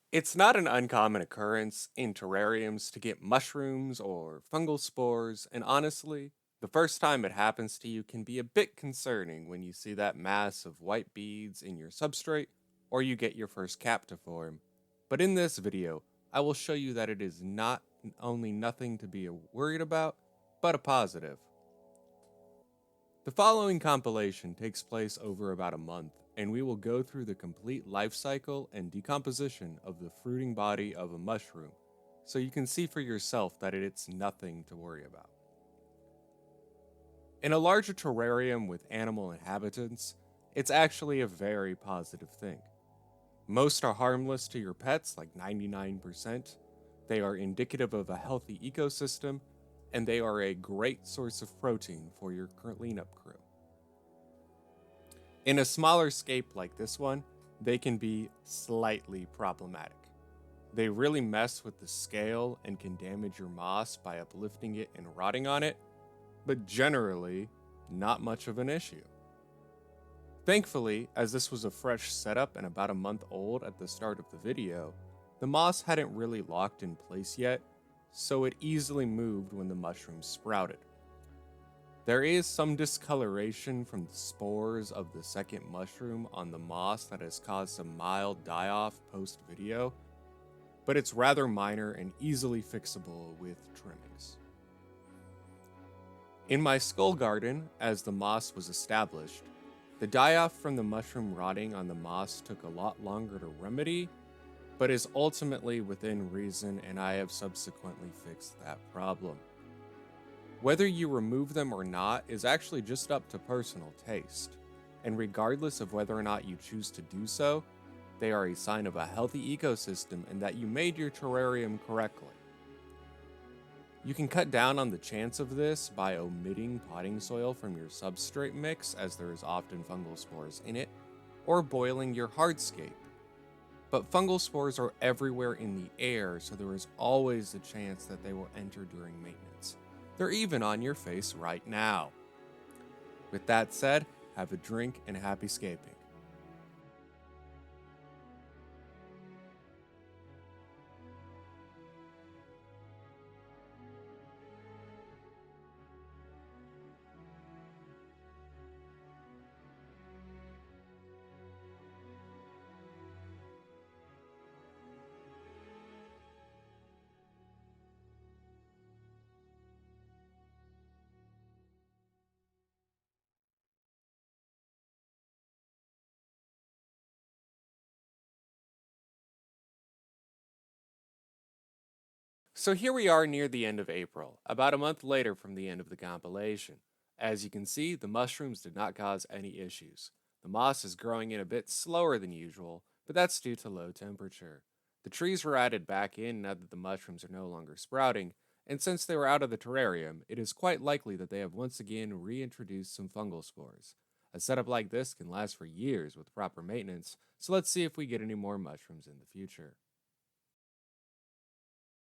It's not an uncommon occurrence in terrariums to get mushrooms or fungal spores, and honestly, the first time it happens to you can be a bit concerning when you see that mass of white beads in your substrate or you get your first cap to form. But in this video, I will show you that it is not only nothing to be worried about, but a positive. The following compilation takes place over about a month, and we will go through the complete life cycle and decomposition of the fruiting body of a mushroom, so you can see for yourself that it's nothing to worry about. In a larger terrarium with animal inhabitants, it's actually a very positive thing. Most are harmless to your pets, like 99%. They are indicative of a healthy ecosystem, and they are a great source of protein for your cleanup crew. In a smaller scape like this one, they can be slightly problematic. They really mess with the scale and can damage your moss by uplifting it and rotting on it, but generally, not much of an issue. Thankfully, as this was a fresh setup and about a month old at the start of the video, the moss hadn't really locked in place yet, so it easily moved when the mushrooms sprouted. There is some discoloration from the spores of the second mushroom on the moss that has caused some mild die-off post-video, but it's rather minor and easily fixable with trimmings. In my skull garden, as the moss was established, the die-off from the mushroom rotting on the moss took a lot longer to remedy, but is ultimately within reason, and I have subsequently fixed that problem. Whether you remove them or not is actually just up to personal taste, and regardless of whether or not you choose to do so, they are a sign of a healthy ecosystem and that you made your terrarium correctly. You can cut down on the chance of this by omitting potting soil from your substrate mix, as there is often fungal spores in it, or boiling your hardscape. But fungal spores are everywhere in the air, so there is always a chance that they will enter during maintenance. They're even on your face right now. With that said, have a drink and happy scaping. So here we are near the end of April, about a month later from the end of the compilation. As you can see, the mushrooms did not cause any issues. The moss is growing in a bit slower than usual, but that's due to low temperature. The trees were added back in now that the mushrooms are no longer sprouting, and since they were out of the terrarium, it is quite likely that they have once again reintroduced some fungal spores. A setup like this can last for years with proper maintenance, so let's see if we get any more mushrooms in the future.